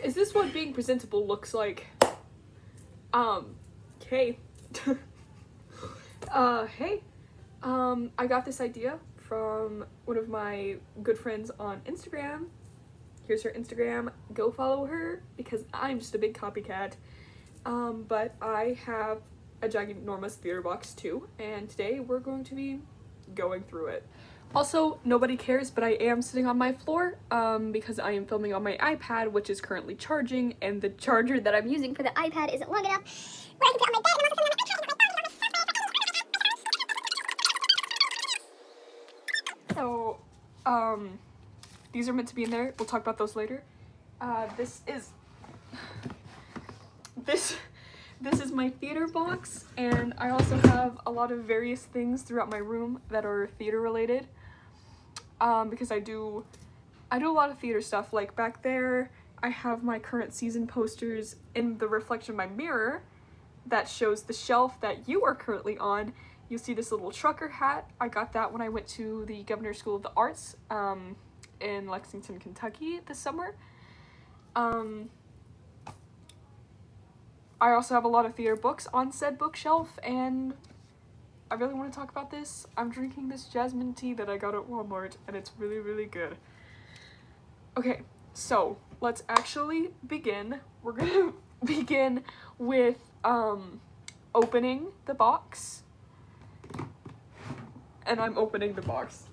Is this what being presentable looks like? Hey. Hey. I got this idea from one of my good friends on Instagram. Here's her Instagram. Go follow her because I'm just a big copycat. But I have a ginormous theater box too, and today we're going to be going through it. Also, nobody cares, but I am sitting on my floor because I am filming on my iPad, which is currently charging, and the charger that I'm using for the iPad isn't long enough. Where I can put it on my bed, and I'm also filming on my iPad. So, these are meant to be in there. We'll talk about those later. This is my theater box, and I also have a lot of various things throughout my room that are theater related. Because I do a lot of theater stuff. Like back there, I have my current season posters in the reflection of my mirror that shows the shelf that you are currently on. You see this little trucker hat. I got that when I went to the Governor's School of the Arts in Lexington, Kentucky this summer. I also have a lot of theater books on said bookshelf, and I really want to talk about this. I'm drinking this jasmine tea that I got at Walmart, and it's really, really good. Okay, so let's actually begin. We're gonna begin with opening the box. And I'm opening the box.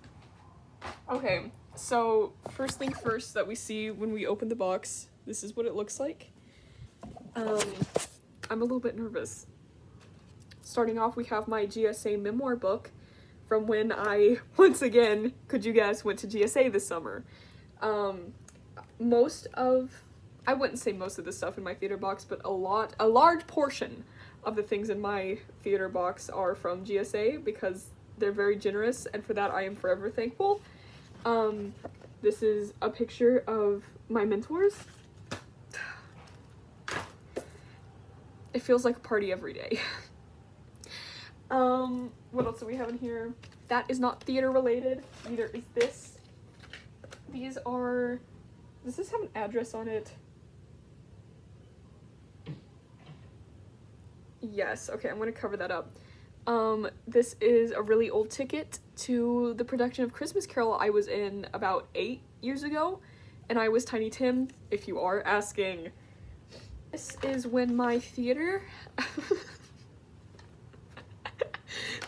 Okay, so first thing first that we see when we open the box, this is what it looks like. I'm a little bit nervous. Starting off, we have my GSA memoir book from when I, once again, could you guess, went to GSA this summer. I wouldn't say most of the stuff in my theater box, but a large portion of the things in my theater box are from GSA because they're very generous, and for that I am forever thankful. This is a picture of my mentors. It feels like a party every day. What else do we have in here? That is not theater related, neither is this. Does this have an address on it? Yes, okay, I'm gonna cover that up. This is a really old ticket to the production of Christmas Carol I was in about 8 years ago, and I was Tiny Tim, if you are asking. This is when my theater...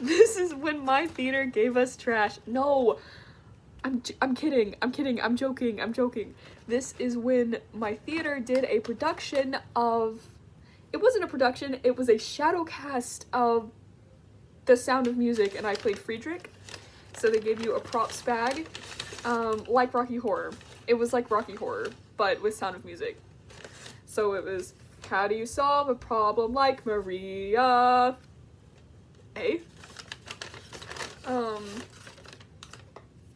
This is when my theater gave us trash. No! I'm kidding, I'm joking. This is when my theater did a production of... It wasn't a production, it was a shadow cast of The Sound of Music, and I played Friedrich. So they gave you a props bag, like Rocky Horror. It was like Rocky Horror, but with Sound of Music. So it was, how do you solve a problem like Maria? Hey?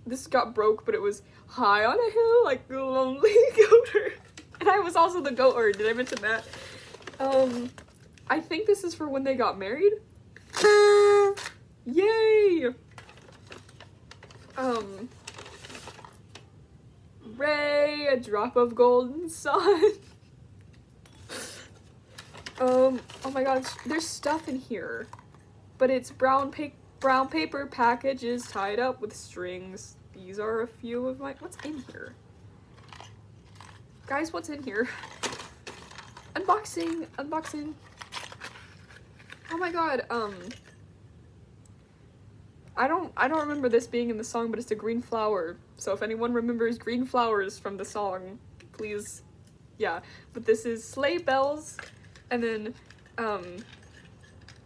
This got broke, but it was high on a hill like the lonely goater. And I was also the goater, did I mention that? I think this is for when they got married. Yay! Ray, a drop of golden sun. Oh my gosh, there's stuff in here. But it's brown paper packages tied up with strings. These are a few of my... What's in here? Guys, what's in here? Unboxing. Oh my god, I don't remember this being in the song, but it's a green flower. So if anyone remembers green flowers from the song, please, yeah. But this is sleigh bells, and then,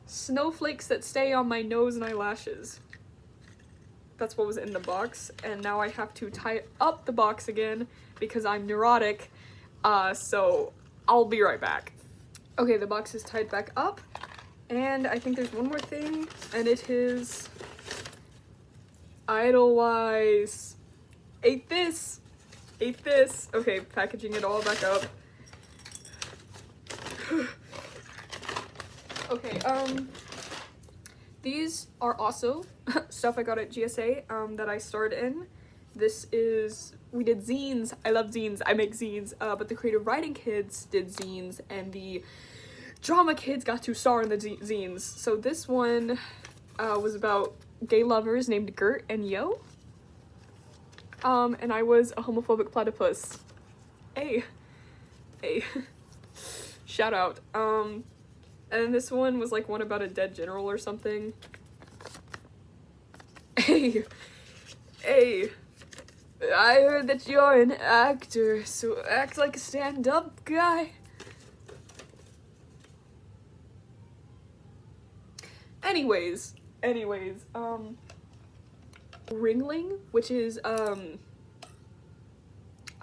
snowflakes that stay on my nose and eyelashes. That's what was in the box, and now I have to tie up the box again because I'm neurotic, so I'll be right back. Okay, the box is tied back up, and I think there's one more thing, and it is Idlewise. Ate this. Okay, packaging it all back up. Okay, these are also stuff I got at GSA that I starred in, We did zines. I love zines. I make zines. But the creative writing kids did zines, and the drama kids got to star in the zines. So this one was about gay lovers named Gert and Yo. And I was a homophobic platypus. Hey. Shout out. And this one was like one about a dead general or something. Hey. I heard that you're an actor, so act like a stand-up guy. Anyways, Ringling, which is, I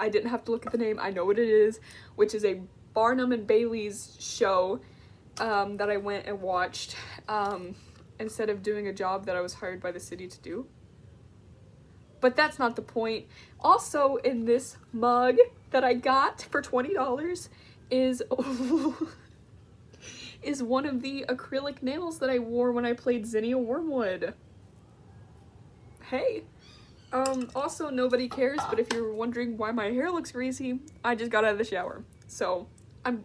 didn't have to look at the name, I know what it is, which is a Barnum and Bailey's show, that I went and watched, instead of doing a job that I was hired by the city to do. But that's not the point. Also, in this mug that I got for $20 is is one of the acrylic nails that I wore when I played Zinnia Wormwood. Hey. Also, nobody cares, but if you're wondering why my hair looks greasy, I just got out of the shower. So, I'm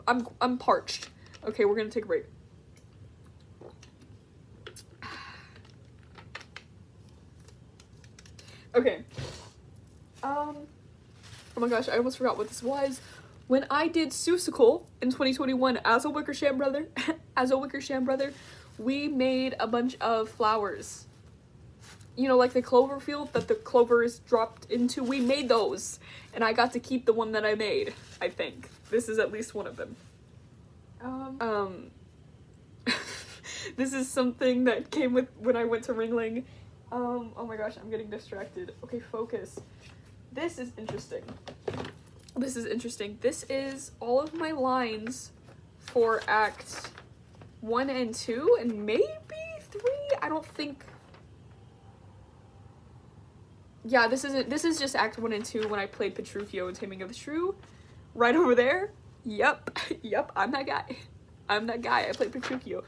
parched. Okay, we're gonna take a break. Okay. Oh my gosh, I almost forgot what this was. When I did Seussical in 2021 as a Wickersham brother, we made a bunch of flowers. You know, like the clover field that the clovers dropped into. We made those, and I got to keep the one that I made, I think. This is at least one of them. This is something that came with when I went to Ringling. Oh my gosh, I'm getting distracted. Okay, focus. This is interesting. This is all of my lines for Act 1 and 2, and maybe 3? I don't think... Yeah, this is just Act 1 and 2 when I played Petruchio in Taming of the Shrew. Right over there. Yep, I'm that guy. I played Petruchio.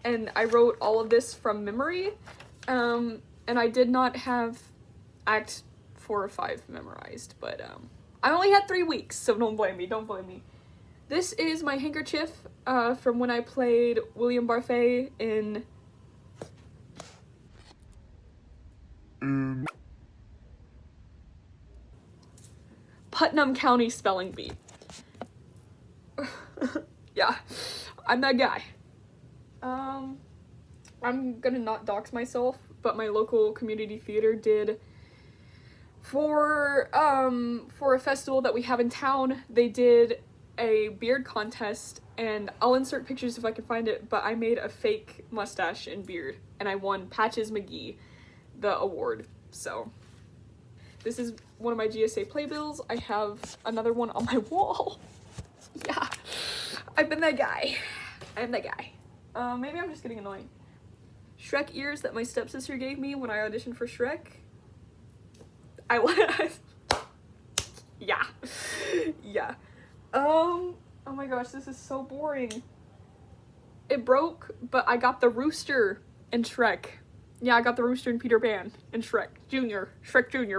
And I wrote all of this from memory. And I did not have Act 4 or 5 memorized, but I only had 3 weeks, so don't blame me. This is my handkerchief from when I played William Barfay in Putnam County Spelling Bee. Yeah, I'm that guy. I'm gonna not dox myself, but my local community theater did for a festival that we have in town. They did a beard contest, and I'll insert pictures if I can find it, but I made a fake mustache and beard, and I won Patches McGee the award. So this is one of my GSA playbills. I have another one on my wall. Yeah, I've been that guy. I'm that guy. Maybe I'm just getting annoying. Shrek ears that my stepsister gave me when I auditioned for Shrek. Yeah. Oh my gosh, this is so boring. It broke, but I got the rooster in Shrek. Yeah, I got the rooster in Peter Pan and Shrek Jr.,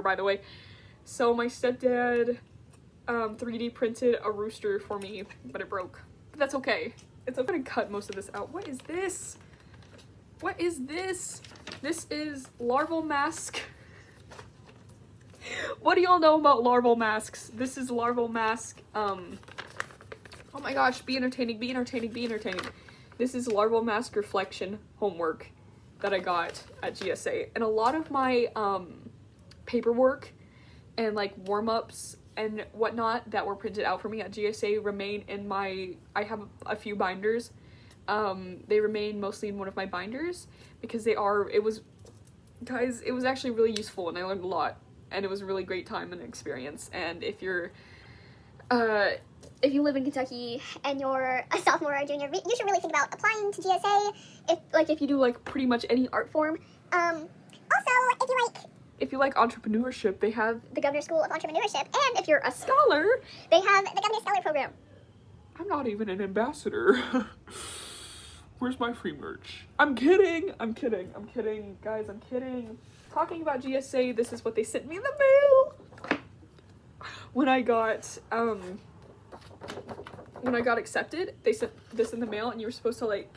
by the way. So my stepdad 3D printed a rooster for me, but it broke. But that's okay. I'm gonna cut most of this out. What is this? This is larval mask. What do y'all know about larval masks? This is larval mask. Oh my gosh, be entertaining. This is larval mask reflection homework that I got at GSA. And a lot of my paperwork and like warm-ups and whatnot that were printed out for me at GSA remain in I have a few binders. They remain mostly in one of my binders because it was actually really useful, and I learned a lot, and it was a really great time and experience. And if you live in Kentucky and you're a sophomore or junior, you should really think about applying to GSA if you do like pretty much any art form. Also, if you like entrepreneurship, they have the Governor's School of Entrepreneurship, and if you're a scholar, they have the Governor's Scholar Program. I'm not even an ambassador. Where's my free merch? I'm kidding, guys, I'm kidding. talking about GSA, this is what they sent me in the mail. When I got accepted, they sent this in the mail, and you were supposed to like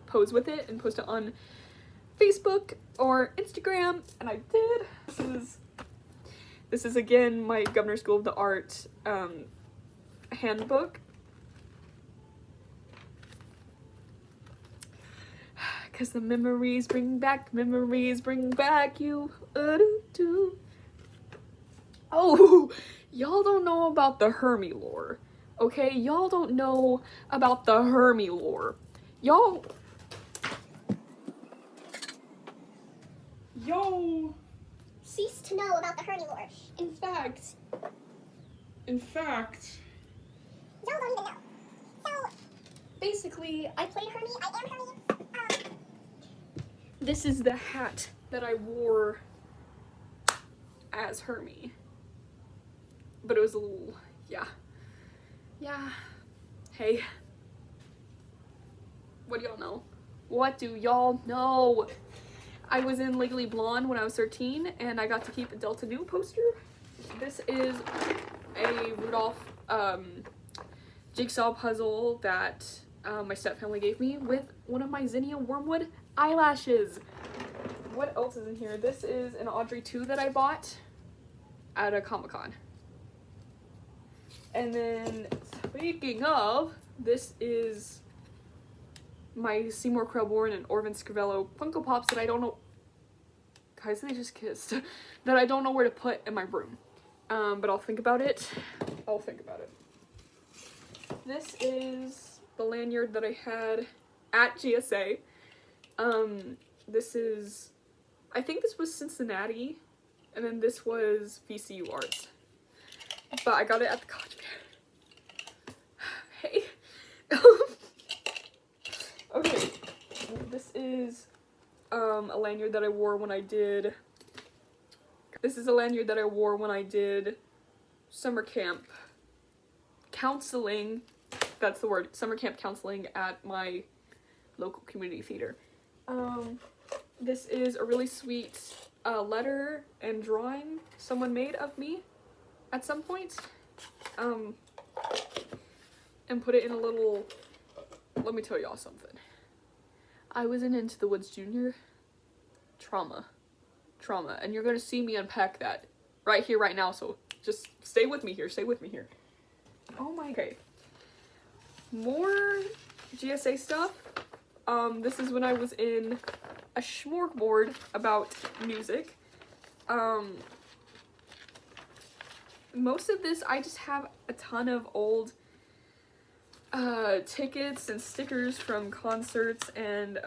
pose with it and post it on Facebook or Instagram, and I did. This is again my Governor School of the Art handbook. Cause the memories bring back you. Oh, y'all don't know about the Hermie lore, okay? Y'all don't know about the Hermie lore. Yo. Cease to know about the Hermie lore. In fact. Y'all don't even know. So, Basically, I play Hermie, I am Hermie. this is the hat that I wore as Hermie. But it was a little, yeah. Hey. What do y'all know? What do y'all know? I was in Legally Blonde when I was 13, and I got to keep a Delta Nu poster. This is a Rudolph jigsaw puzzle that my stepfamily gave me with one of my Zinnia Wormwood eyelashes. What else is in here? This is an Audrey 2 that I bought at a Comic-Con. And then, speaking of, this is my Seymour Krelborn and Orvin Scrivello Funko Pops that I don't know. Guys, they just kissed. That I don't know where to put in my room. But I'll think about it. This is the lanyard that I had at GSA. This is, I think this was Cincinnati, and then this was VCU Arts. But I got it at the college fair. Hey. Okay, this is a lanyard that I wore when I did. This is a lanyard that I wore when I did summer camp counseling. That's the word, summer camp counseling at my local community theater. This is a really sweet letter and drawing someone made of me at some point. And put it in a little, let me tell y'all something. I was in Into the Woods Junior. Trauma. And you're gonna see me unpack that right here, right now, so just stay with me here, Oh my, okay. More GSA stuff. This is when I was in a smorgasbord about music. Most of this, I just have a ton of old tickets and stickers from concerts, and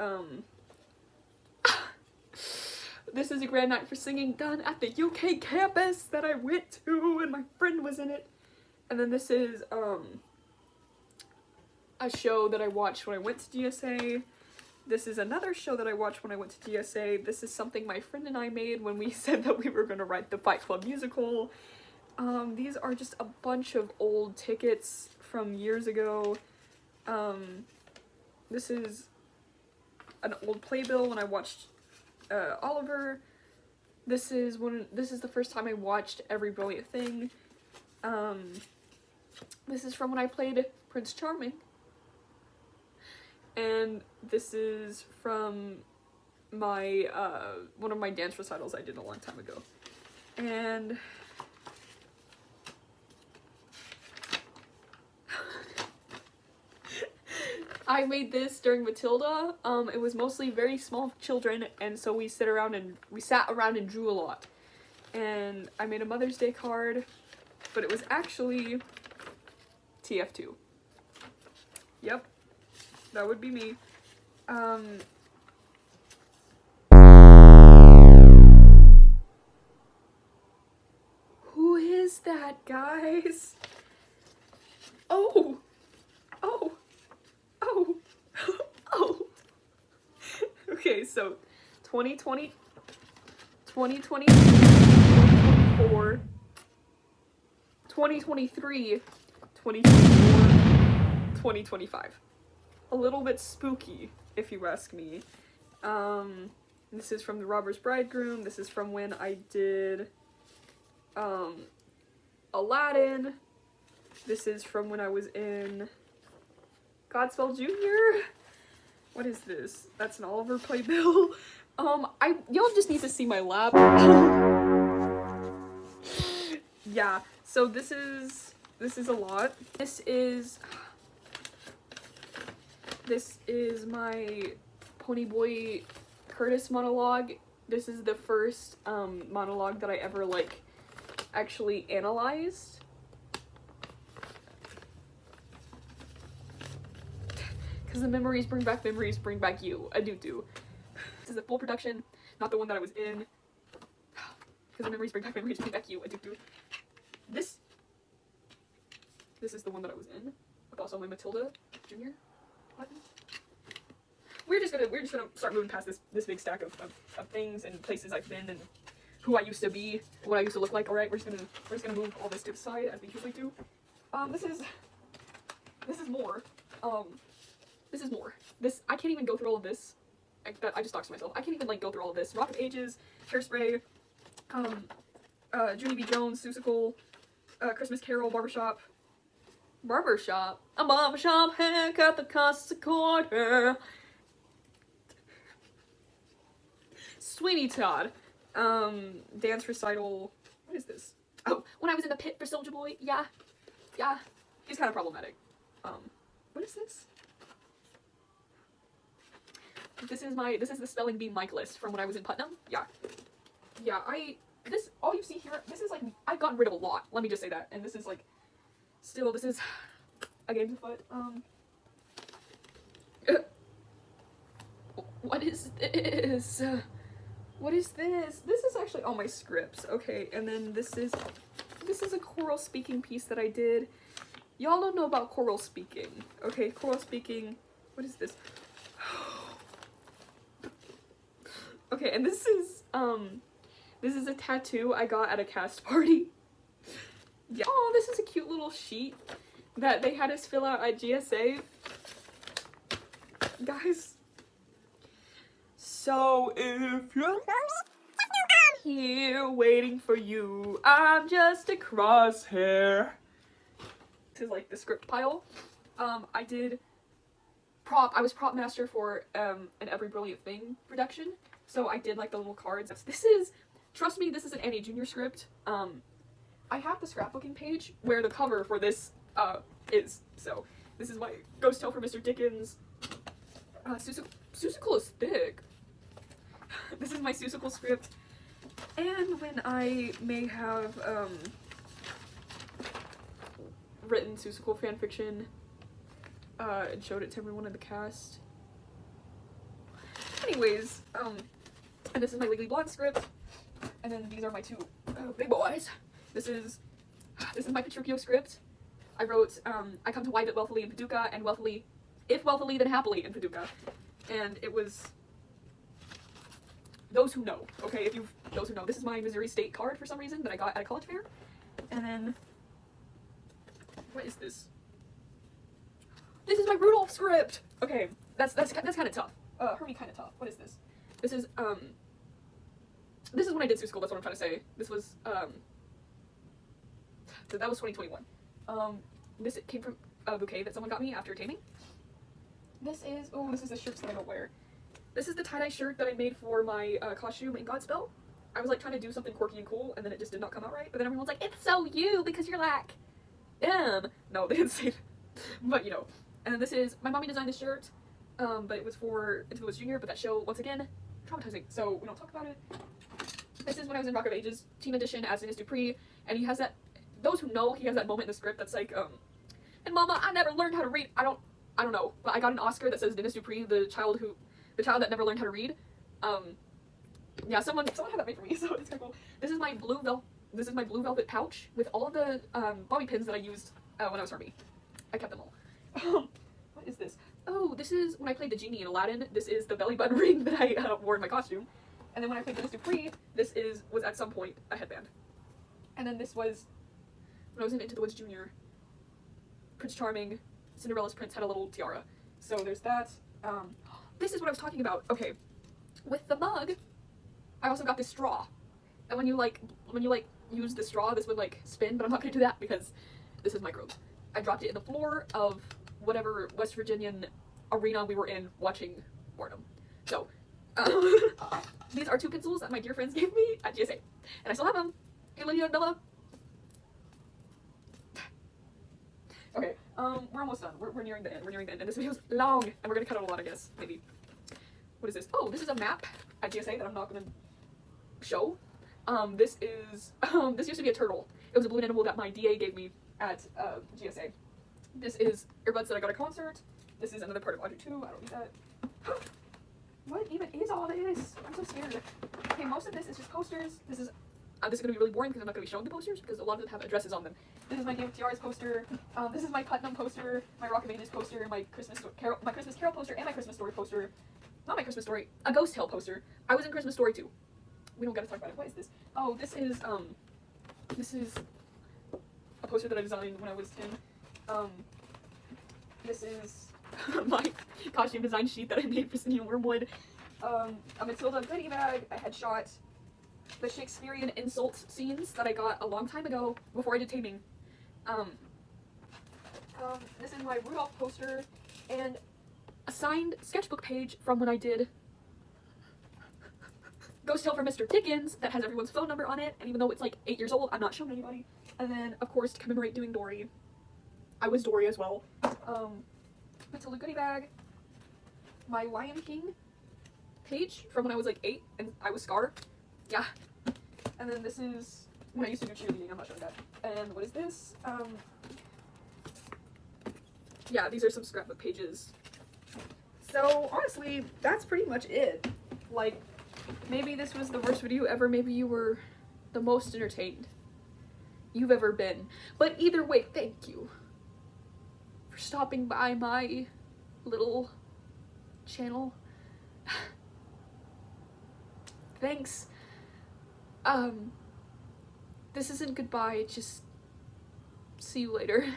this is a grand night for singing done at the UK campus that I went to, and my friend was in it. And then this is a show that I watched when I went to GSA. This is another show that I watched when I went to GSA. This is something my friend and I made when we said that we were going to write the Fight Club musical. These are just a bunch of old tickets from years ago. This is an old playbill when I watched Oliver. This is the first time I watched Every Brilliant Thing. This is from when I played Prince Charming. And this is from my one of my dance recitals I did a long time ago. And I made this during Matilda. It was mostly very small children, and so we sat around and drew a lot. And I made a Mother's Day card, but it was actually TF2. Yep, that would be me. Who is that, guys? Oh. Okay, so 2020, 2020, 2024, 2023, 2024, 2025. A little bit spooky, if you ask me. This is from The Robber's Bridegroom. This is from when I did Aladdin. This is from when I was in Godspell Jr. What is this? That's an Oliver playbill. Y'all just need to see my lab. Yeah, so this is a lot. This is my Ponyboy Curtis monologue. This is the first monologue that I ever like actually analyzed. Because the memories bring back you. I do. This is a full production, not the one that I was in. Because the memories bring back you. I do. This is the one that I was in, with also my Matilda Jr. button. We're just gonna start moving past this big stack of things and places I've been and who I used to be, what I used to look like. All right, we're just gonna move all this to the side as we usually do. This is more. This is more. I can't even go through all of this. I just talked to myself. I can't even like go through all of this. Rock of Ages, Hairspray, Junie B. Jones, Seussical, Christmas Carol, Barbershop, a barbershop, haircut that costs a quarter. Sweeney Todd, dance recital. What is this? Oh, when I was in the pit for Soulja Boy. Yeah, he's kind of problematic. What is this? This is the spelling bee mic list from when I was in Putnam. Yeah, all you see here, this is like, I've gotten rid of a lot, let me just say that, and this is like, still, this is a game to foot. What is this? What is this? This is actually all my scripts. Okay, and then this is a choral speaking piece that I did. Y'all don't know about choral speaking. Okay, choral speaking, what is this? Okay, and this is a tattoo I got at a cast party. Yeah. Oh, this is a cute little sheet that they had us fill out at GSA. Guys. So if you're here waiting for you, I'm just a crosshair. This is like the script pile. I was prop master for an Every Brilliant Thing production. So I did like the little cards. Trust me, this is an Annie Jr. script. I have the scrapbooking page where the cover for this is. So this is my Ghost Tale for Mr. Dickens. Seussical is thick. This is my Seussical script. And when I may have written Seussical fanfiction and showed it to everyone in the cast. Anyways, and this is my Legally Blonde script, and then these are my two big boys. This is my Petruchio script. I wrote, I come to wive it wealthily in Paducah, and wealthily, if wealthily then happily in Paducah. And it was those who know, okay, those who know. This is my Missouri State card for some reason that I got at a college fair. And then, what is this? This is my Rudolph script! Okay, that's kind of tough. Hermie kind of tough. What is this? This is when I did Seussical, that's what I'm trying to say. This was, that was 2021. This came from a bouquet that someone got me after taming. This is the shirts that I don't wear. This is the tie-dye shirt that I made for my costume in Godspell. I was like trying to do something quirky and cool, and then it just did not come out right. But then everyone's like, it's so you, because you're like, no, they didn't say that. But, you know. And then this is, my mommy designed this shirt, but it was for Into the Woods Junior, but that show, once again, traumatizing, so we don't talk about it. This is when I was in Rock of Ages, Teen Edition as Dennis Dupree, and he has that, those who know, he has that moment in the script that's like, and mama, I never learned how to read. I don't know, but I got an Oscar that says Dennis Dupree, the child that never learned how to read. Yeah, someone had that made for me, so it's kind of cool. This is my blue velvet pouch with all of the bobby pins that I used when I was Hermie. I kept them all. What is this? Oh, this is when I played the genie in Aladdin. This is the belly button ring that I wore in my costume. And then when I played Dennis Dupree, this was at some point a headband. And then this was when I was in Into the Woods Junior. Prince Charming, Cinderella's prince had a little tiara. So there's that. This is what I was talking about. Okay, with the mug, I also got this straw. And when you use the straw, this would like spin, but I'm not gonna do that because this is microbes. I dropped it in the floor of whatever West Virginian arena we were in watching Boredom. So, these are 2 pencils that my dear friends gave me at GSA. And I still have them. Hey, Lydia and Bella. Okay, we're almost done. We're nearing the end. We're nearing the end. And this video's long. And we're gonna cut out a lot, I guess. Maybe. What is this? Oh, this is a map at GSA that I'm not gonna show. This used to be a turtle. It was a balloon animal that my DA gave me at GSA. This is earbuds that I got at a concert. This is another part of Audio 2. I don't need that. What even is all this? I'm so scared. Okay, most of this is just posters. This is gonna be really boring because I'm not gonna be showing the posters because a lot of them have addresses on them. This is my Game of TR's poster. This is my Putnam poster, my Rock of Ages poster, my Christmas Carol poster, and my Christmas Story poster. Not my Christmas Story, a Ghost Tale poster. I was in Christmas Story too. We don't gotta talk about it. What is this? Oh, this is a poster that I designed when I was 10. This is my costume design sheet that I made for Cindy and Wormwood. A Matilda goodie bag, a headshot, the Shakespearean insult scenes that I got a long time ago before I did taming. This is my Rudolph poster, and a signed sketchbook page from when I did Ghost Tale for Mr. Dickens that has everyone's phone number on it, and even though it's like 8 years old, I'm not showing anybody. And then, of course, to commemorate doing Dory, I was Dory as well. Matilda goodie bag, my Lion King page from when I was like 8 and I was Scar. Yeah. And then this is when I used to do cheerleading. I'm not showing that. And what is this? Yeah, these are some scrapbook pages. So honestly, that's pretty much it. Like, maybe this was the worst video ever. Maybe you were the most entertained you've ever been. But either way, thank you for stopping by my little channel. Thanks. This isn't goodbye, just see you later.